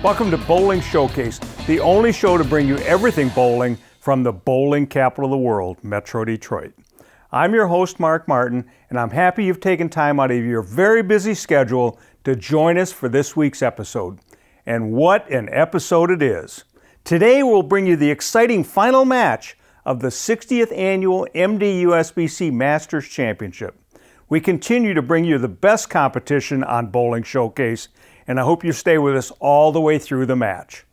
Welcome to Bowling Showcase, the only show to bring you everything bowling from the bowling capital of the world, Metro Detroit. I'm your host, Mark Martin, and I'm happy you've taken time out of your very busy schedule to join us for this week's episode. And what an episode it is. Today we'll bring you the exciting final match of the 60th Annual MD USBC Masters Championship. We continue to bring you the best competition on Bowling Showcase, and I hope you stay with us all the way through the match.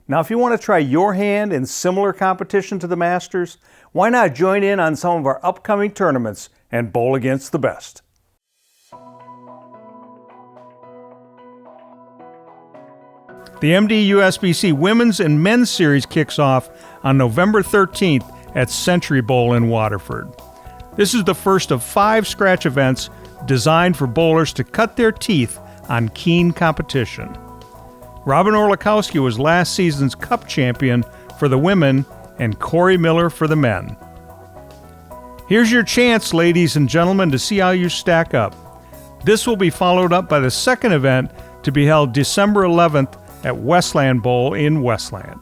Now, if you want to try your hand in similar competition to the Masters, why not join in on some of our upcoming tournaments and bowl against the best? The MD USBC Women's and Men's Series kicks off on November 13th at Century Bowl in Waterford. This is the first of 5 scratch events designed for bowlers to cut their teeth on keen competition. Robin Orlikowski was last season's Cup champion for the women and Corey Miller for the men. Here's your chance, ladies and gentlemen, to see how you stack up. This will be followed up by the second event to be held December 11th at Westland Bowl in Westland.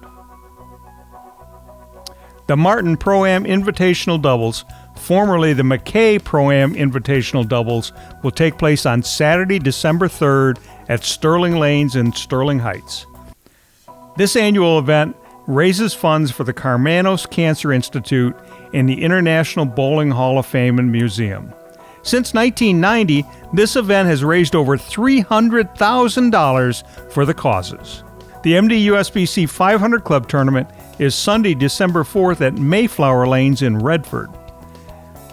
The Martin Pro-Am Invitational Doubles, formerly the McKay Pro-Am Invitational Doubles, will take place on Saturday, December 3rd at Sterling Lanes in Sterling Heights. This annual event raises funds for the Karmanos Cancer Institute and the International Bowling Hall of Fame and Museum. Since 1990, this event has raised over $300,000 for the causes. The MD USBC 500 Club Tournament is Sunday, December 4th at MAYFLOWER Lanes in Redford.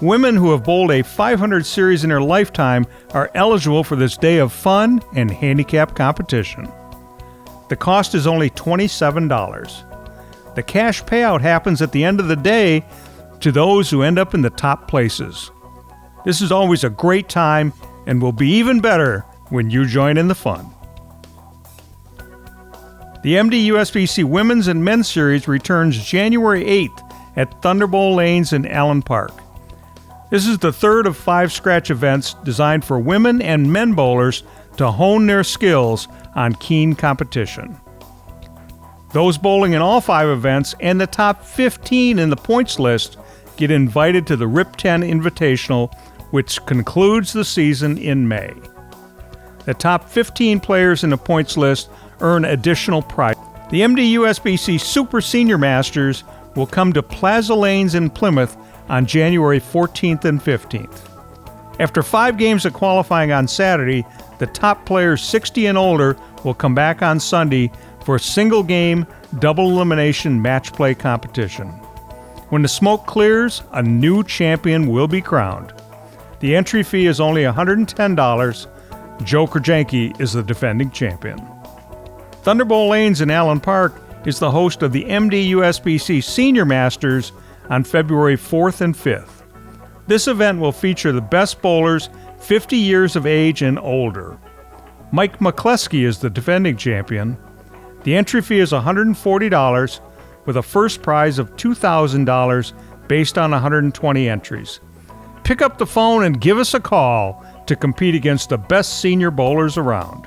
Women who have bowled a 500 series in their lifetime are eligible for this day of fun and handicap competition. The cost is only $27. The cash payout happens at the end of the day to those who end up in the top places. This is always a great time and will be even better when you join in the fun. The MD USBC Women's and Men's Series returns January 8th at Thunderbowl Lanes in Allen Park. This is the third of 5 scratch events designed for women and men bowlers to hone their skills on keen competition. Those bowling in all 5 events and the top 15 in the points list get invited to the RIP 10 Invitational, which concludes the season in May. The top 15 players in the points list earn additional prize. The MD USBC Super Senior Masters will come to Plaza Lanes in Plymouth on January 14th and 15th. After 5 games of qualifying on Saturday, the top players 60 and older will come back on Sunday for a single-game, double-elimination match play competition. When the smoke clears, a new champion will be crowned. The entry fee is only $110. Joe Krajewski is the defending champion. Thunderbowl Lanes in Allen Park is the host of the MD USBC Senior Masters on February 4th and 5th. This event will feature the best bowlers 50 years of age and older. Mike McCleskey is the defending champion. The entry fee is $140 with a first prize of $2,000 based on 120 entries. Pick up the phone and give us a call to compete against the best senior bowlers around.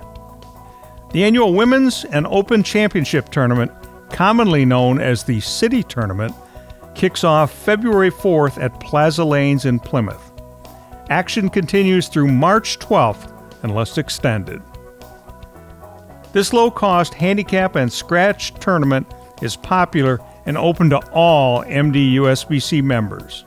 The annual Women's and Open Championship Tournament, commonly known as the City Tournament, kicks off February 4th at Plaza Lanes in Plymouth. Action continues through March 12th unless extended. This low-cost handicap and scratch tournament is popular and open to all MD USBC members.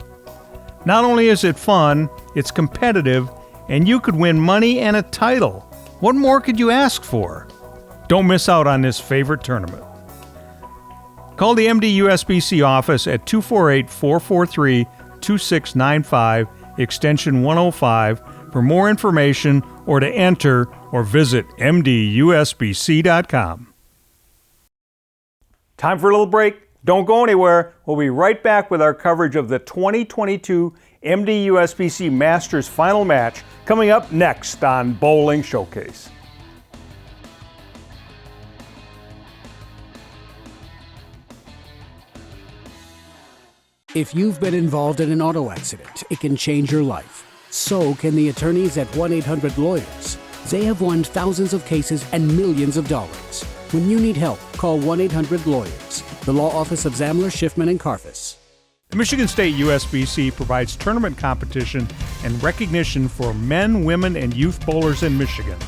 Not only is it fun, it's competitive, and you could win money and a title. What more could you ask for? Don't miss out on this favorite tournament. Call the MD USBC office at 248-443-2695, extension 105, for more information or to enter or visit mdusbc.com. Time for a little break. Don't go anywhere. We'll be right back with our coverage of the 2022 MD USBC Masters final match coming up next on Bowling Showcase. If you've been involved in an auto accident, it can change your life. So can the attorneys at 1-800-LAWYERS. They have won thousands of cases and millions of dollars. When you need help, call 1-800-LAWYERS, the law office of Zamler, Schiffman, and Karfus. The Michigan State USBC provides tournament competition and recognition for men, women, and youth bowlers in Michigan.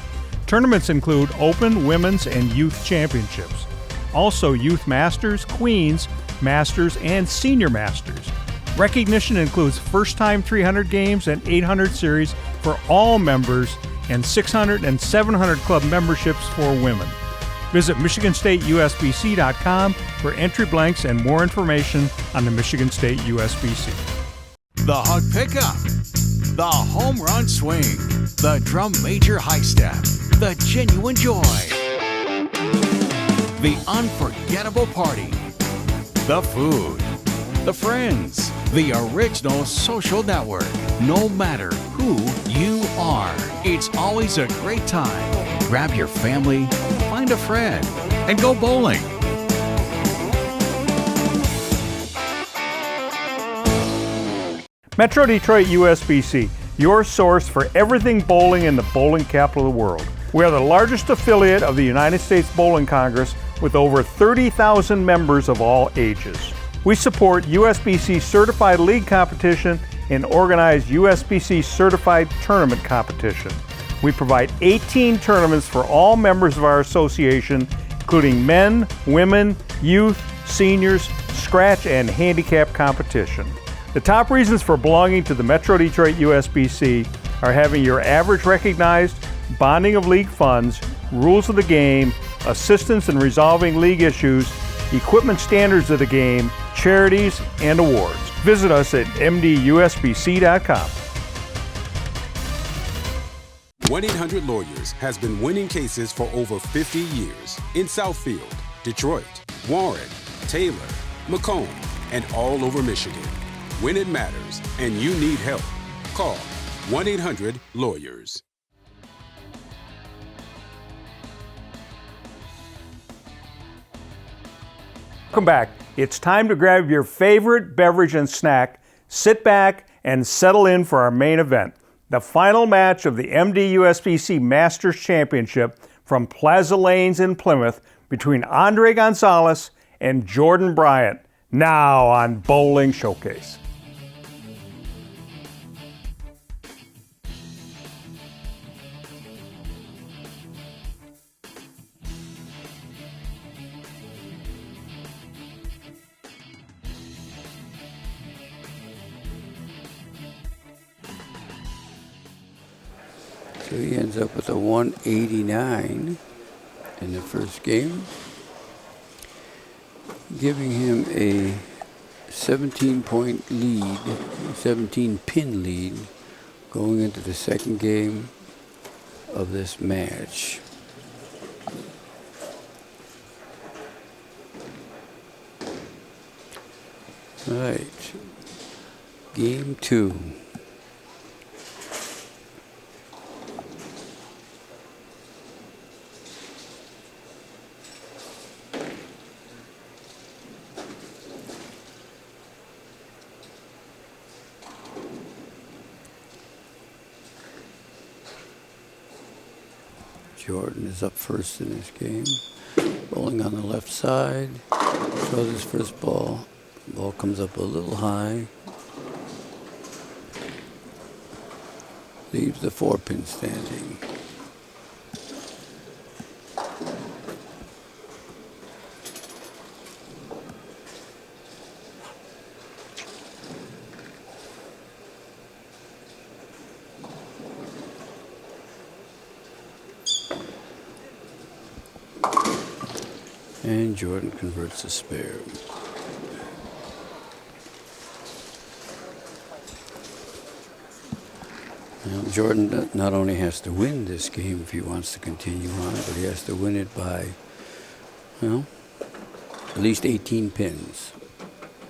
Tournaments include Open, Women's, and Youth Championships. Also Youth Masters, Queens, Masters, and Senior Masters. Recognition includes first-time 300 games and 800 series for all members and 600 and 700 club memberships for women. Visit MichiganStateUSBC.com for entry blanks and more information on the Michigan State USBC. The hug pickup, the home run swing, the drum major high step, the genuine joy, the unforgettable party, the food, the friends, the original social network. No matter who you are, it's always a great time. Grab your family, find a friend, and go bowling. Metro Detroit USBC, your source for everything bowling in the bowling capital of the world. We are the largest affiliate of the United States Bowling Congress with over 30,000 members of all ages. We support USBC certified league competition and organize USBC certified tournament competition. We provide 18 tournaments for all members of our association, including men, women, youth, seniors, scratch, and handicap competition. The top reasons for belonging to the Metro Detroit USBC are having your average recognized, bonding of league funds, rules of the game, assistance in resolving league issues, equipment standards of the game, charities, and awards. Visit us at mdusbc.com. 1-800-LAWYERS has been winning cases for over 50 years in Southfield, Detroit, Warren, Taylor, Macomb, and all over Michigan. When it matters and you need help, call 1-800-LAWYERS. Welcome back. It's time to grab your favorite beverage and snack, sit back, and settle in for our main event, the final match of the MDUSBC Masters Championship from Plaza Lanes in Plymouth between Andre Gonzales and Jordan Bryant, now on Bowling Showcase. So he ends up with a 189 in the first game, giving him a 17-point lead, 17-pin lead, going into the second game of this match. All right, game two. Jordan is up first in this game. Bowling on the left side. Throws his first ball. Ball comes up a little high. Leaves the 4-pin standing. And Jordan converts a spare. Now Jordan not only has to win this game if he wants to continue on, but he has to win it by, at least 18 pins,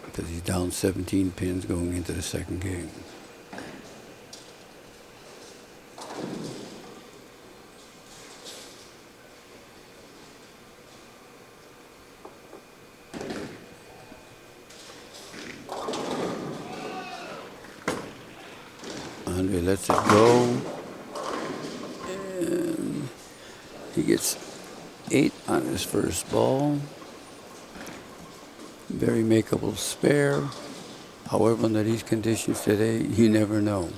because he's down 17 pins going into the second game. Andre lets it go, and he gets 8 on his first ball. Very makeable spare. However, under these conditions today, you never know.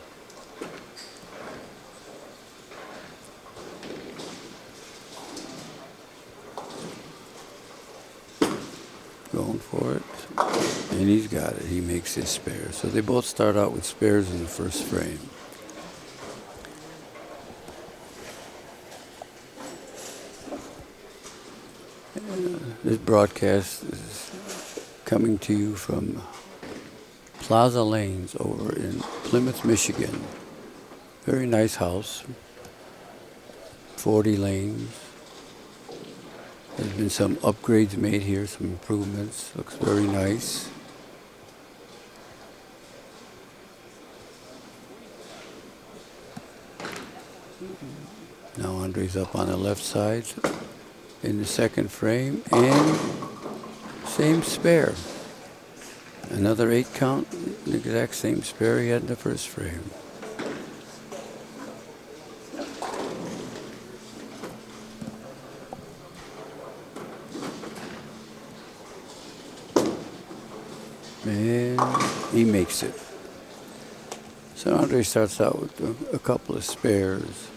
Going for it. And he's got it. He makes his spare. So they both start out with spares in the first frame. This broadcast is coming to you from Plaza Lanes over in Plymouth, Michigan. Very nice house. 40 lanes. There's been some upgrades made here, some improvements. Looks very nice. Now Andre's up on the left side in the second frame, and same spare. Another 8 count, the exact same spare he had in the first frame. And he makes it. So Andre starts out with a couple of spares.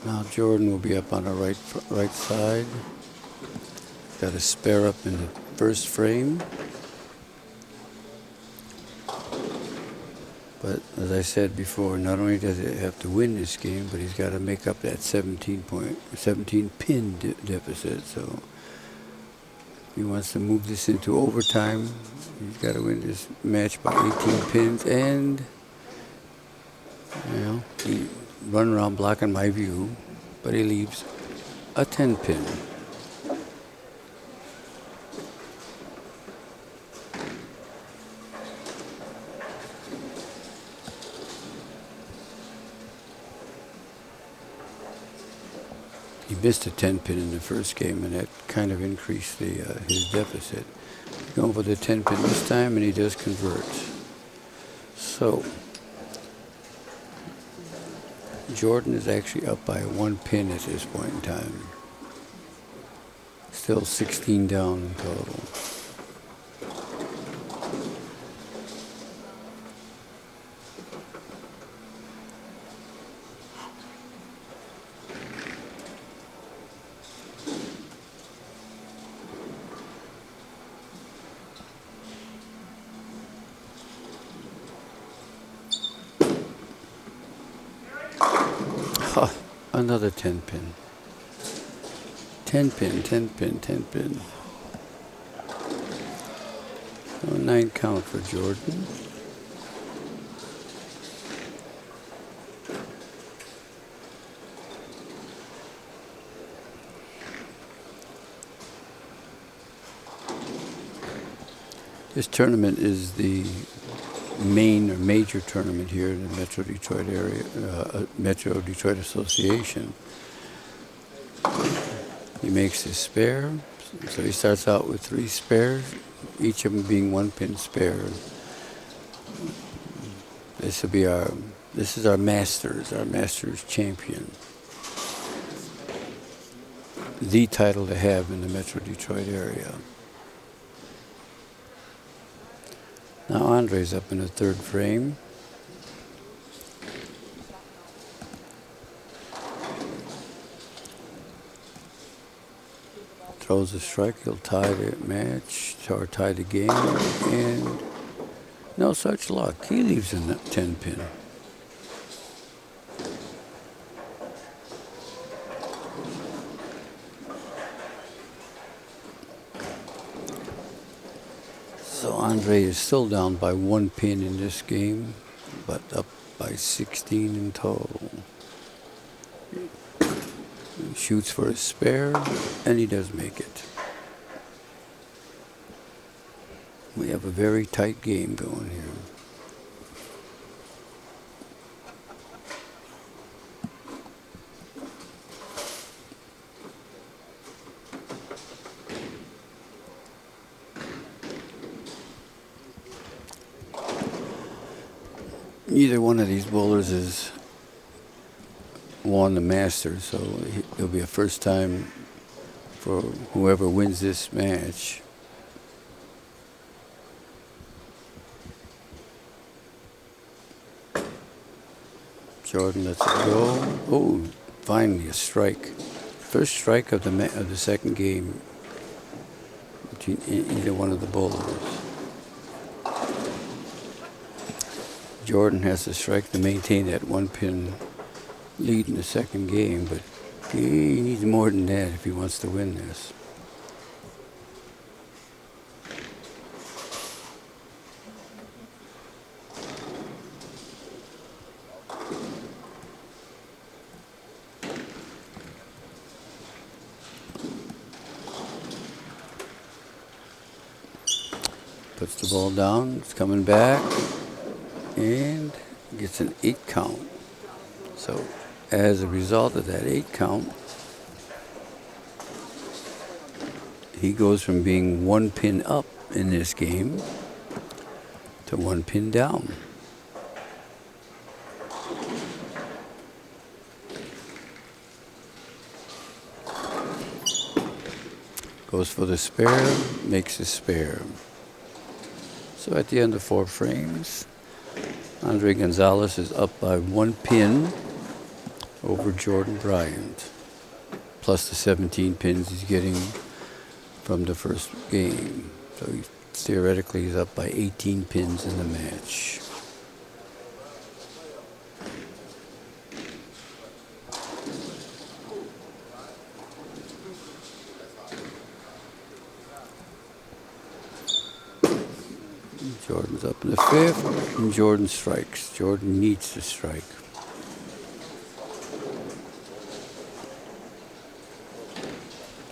Now Jordan will be up on the right side. Got a spare up in the first frame. But as I said before, not only does he have to win this game, but he's got to make up that 17 pin deficit. So he wants to move this into overtime. He's got to win this match by 18 pins, and he run around blocking my view, but he leaves a 10 pin. He missed a 10 pin in the first game, and that kind of increased his deficit. He's going for the 10 pin this time, and he does convert. So Jordan is actually up by 1 pin at this point in time. Still 16 down in total. Another 10 pin. 10 pin, 10 pin, 10 pin. So 9 count for Jordan. This tournament is the main or major tournament here in the Metro Detroit area, Metro Detroit Association. He makes his spare, so he starts out with 3 spares, each of them being 1 pin spare. This is our Masters champion. The title to have in the Metro Detroit area. Now Andre's up in the third frame. Throws a strike, he'll tie the match, or tie the game, and no such luck. He leaves in the 10 pin. So Andre is still down by 1 pin in this game, but up by 16 in total. He shoots for a spare, and he does make it. We have a very tight game going here. Either one of these bowlers is won the Masters, so it'll be a first time for whoever wins this match. Jordan lets it go. Oh, finally a strike. First strike of the second game between either one of the bowlers. Jordan has to strike to maintain that 1-pin lead in the second game, but he needs more than that if he wants to win this. Puts the ball down, it's coming back, and gets an 8 count. So as a result of that 8 count, he goes from being 1 pin up in this game to 1 pin down. Goes for the spare, makes a spare. So at the end of 4 frames, Andre Gonzales is up by 1 pin over Jordan Bryant, plus the 17 pins he's getting from the first game. So theoretically he's up by 18 pins in the match. Jordan's up in the 5th, and Jordan strikes. Jordan needs to strike.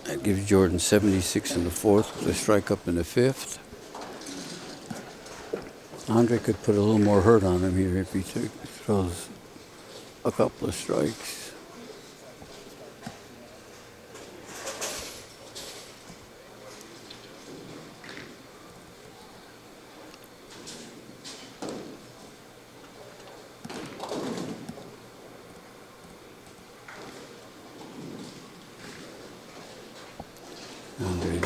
That gives Jordan 76 in the 4th with a strike up in the 5th. Andre could put a little more hurt on him here if he throws a couple of strikes. Andre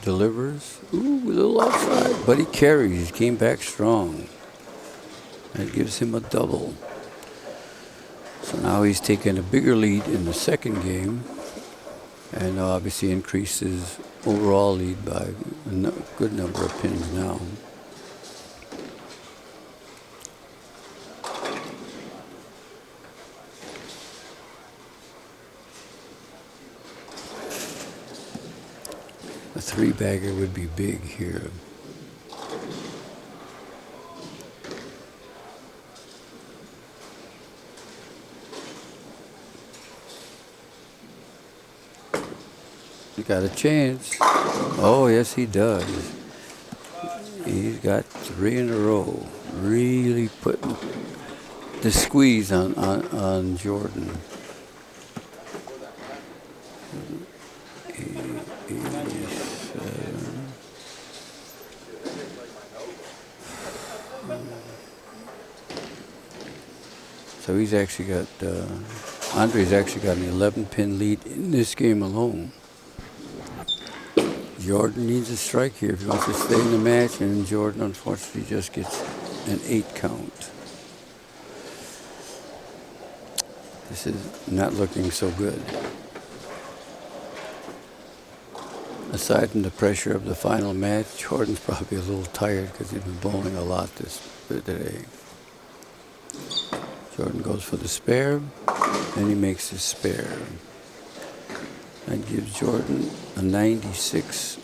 delivers. Ooh, a little outside, but he carries. He came back strong. That gives him a double. So now he's taken a bigger lead in the second game, and obviously increased his overall lead by a good number of pins now. A 3-bagger would be big here. He got a chance. Oh, yes, he does. He's got 3 in a row. Really putting the squeeze on Jordan. So he's actually got, Andre's actually got an 11-pin lead in this game alone. Jordan needs a strike here if he wants to stay in the match, and Jordan unfortunately just gets an 8 count. This is not looking so good. Aside from the pressure of the final match, Jordan's probably a little tired because he's been bowling a lot today. Jordan goes for the spare, and he makes his spare. That gives Jordan a 96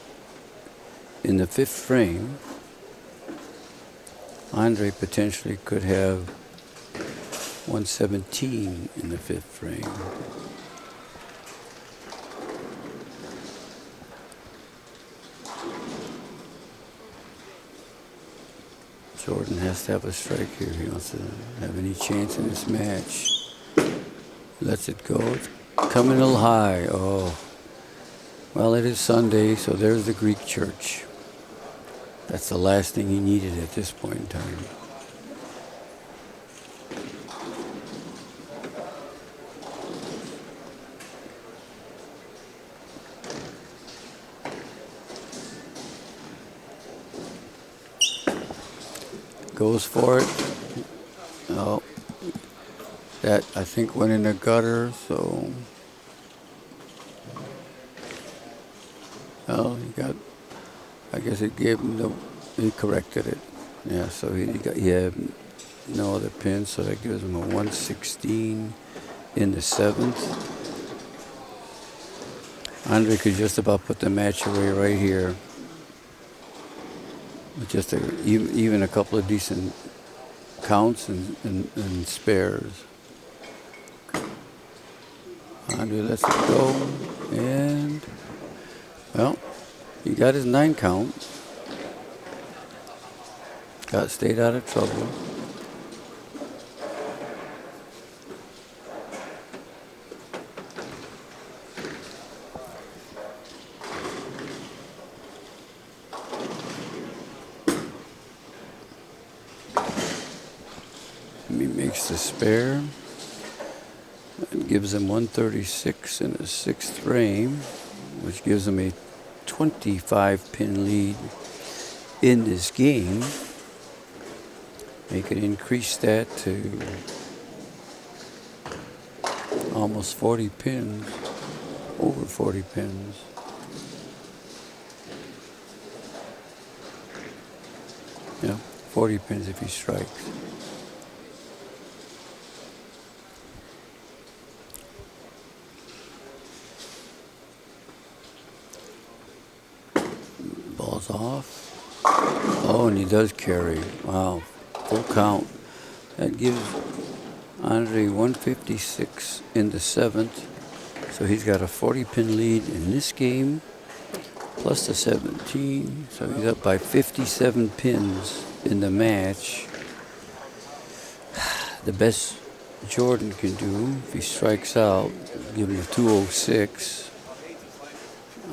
in the 5th frame. Andre potentially could have 117 in the 5th frame. Jordan has to have a strike here if he wants to have any chance in this match. Lets it go. It's coming a little high. Oh. Well, it is Sunday, so there's the Greek church. That's the last thing he needed at this point in time. Goes for it. Oh, that I think went in the gutter, so. Well, he got, I guess it gave him he corrected it. Yeah, so he had no other pin, so that gives him a 116 in the 7th. Andre could just about put the match away right here. With just even a couple of decent counts and spares. Andre lets it go, and well, he got his 9 count. Stayed out of trouble. He makes the spare. That gives him 136 in the 6th frame, which gives him a 25 pin lead in this game. They could increase that to almost 40 pins, over 40 pins. Yeah, 40 pins if he strikes. Ball's off. Oh, and he does carry. Wow. Full count. That gives Andre 156 in the 7th. So he's got a 40 pin lead in this game, plus the 17. So he's up by 57 pins in the match. The best Jordan can do if he strikes out, give him a 206.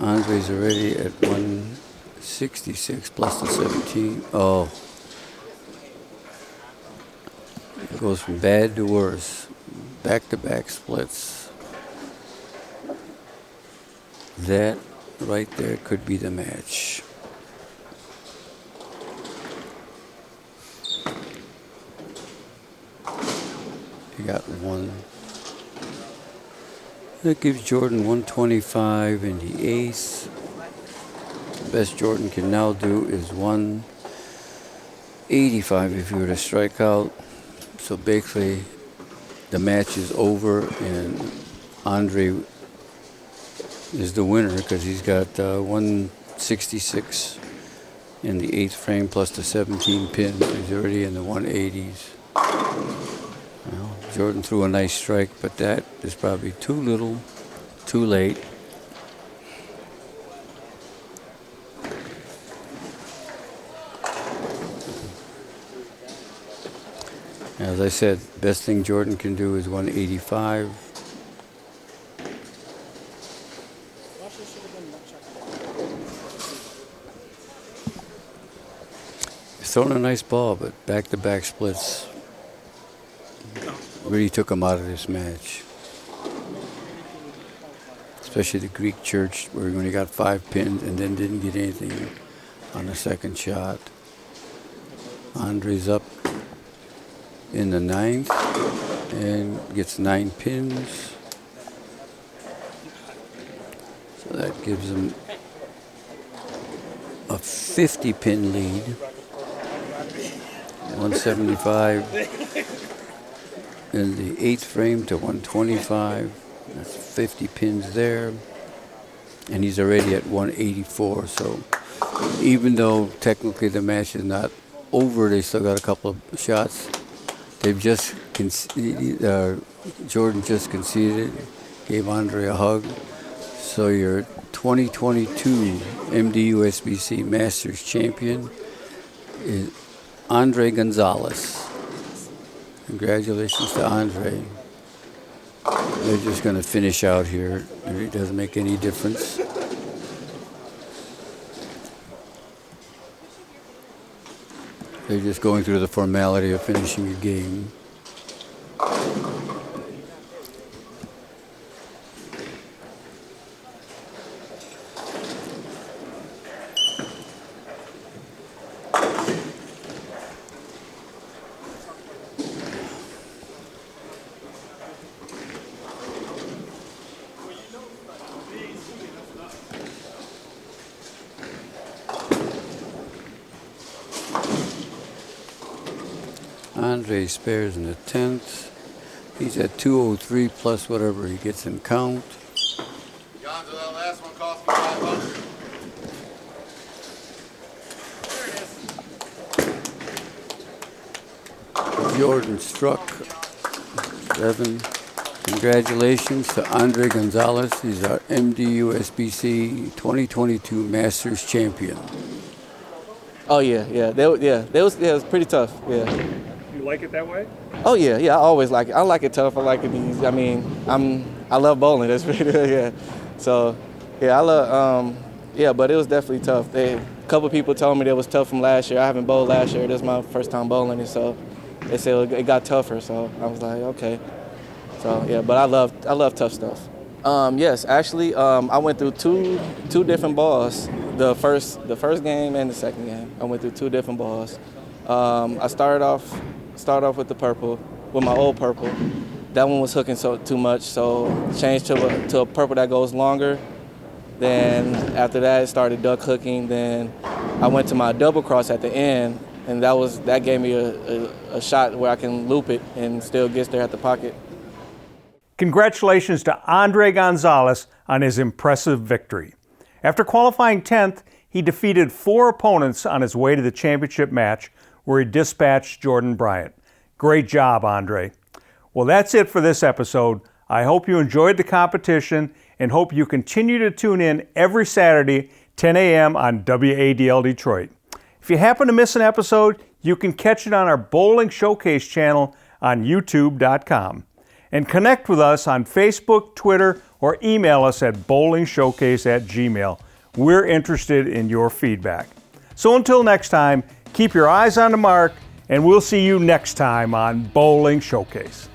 Andre's already at 166 plus the 17. Oh. It goes from bad to worse. Back-to-back splits. That right there could be the match. You got one. That gives Jordan 125 in the 8th. The best Jordan can now do is 185 if he were to strike out. So basically, the match is over, and Andre is the winner because he's got 166 in the 8th frame plus the 17 pins. He's already in the 180s. Well, Jordan threw a nice strike, but that is probably too little, too late. As I said, best thing Jordan can do is 185. He's thrown a nice ball, but back-to-back splits really took him out of this match. Especially the Greek church, where he only got 5 pins and then didn't get anything on the second shot. Andre's up in the 9th and gets 9 pins. So that gives him a 50 pin lead. 175 in the 8th frame to 125. That's 50 pins there. And he's already at 184. So even though technically the match is not over, they still got a couple of shots. They've just conceded, Jordan just conceded, gave Andre a hug. So your 2022 MD USBC Masters champion is Andre Gonzales. Congratulations to Andre. They're just going to finish out here. It really doesn't make any difference. They're just going through the formality of finishing a game. Andre spares in the 10th. He's at 203 plus whatever he gets in count. Gonzo, that last one cost me 500. Jordan struck 7. Congratulations to Andre Gonzales. He's our MD USBC 2022 Masters champion. Oh yeah. That was pretty tough. Yeah. You like it that way? Oh yeah. I always like it. I like it tough. I like it easy. I mean, I love bowling. That's pretty good. Yeah. So, yeah, I love. But it was definitely tough. A couple people told me that it was tough from last year. I haven't bowled last year. This is my first time bowling it, so they said it got tougher. So I was like, okay. So yeah, but I love tough stuff. Yes, actually, I went through two different balls. The first game and the second game, I went through 2 different balls. I started off with the purple, with my old purple. That one was hooking too much, so changed to a purple that goes longer. Then after that, it started duck hooking. Then I went to my double cross at the end, and that gave me a shot where I can loop it and still gets there at the pocket. Congratulations to Andre Gonzales on his impressive victory. After qualifying 10th, he defeated 4 opponents on his way to the championship match, where he dispatched Jordan Bryant. Great job, Andre. Well, that's it for this episode. I hope you enjoyed the competition and hope you continue to tune in every Saturday, 10 a.m. on WADL Detroit. If you happen to miss an episode, you can catch it on our Bowling Showcase channel on YouTube.com. And connect with us on Facebook, Twitter, or email us at bowlingshowcase@gmail.com. We're interested in your feedback. So until next time, keep your eyes on the mark, and we'll see you next time on Bowling Showcase.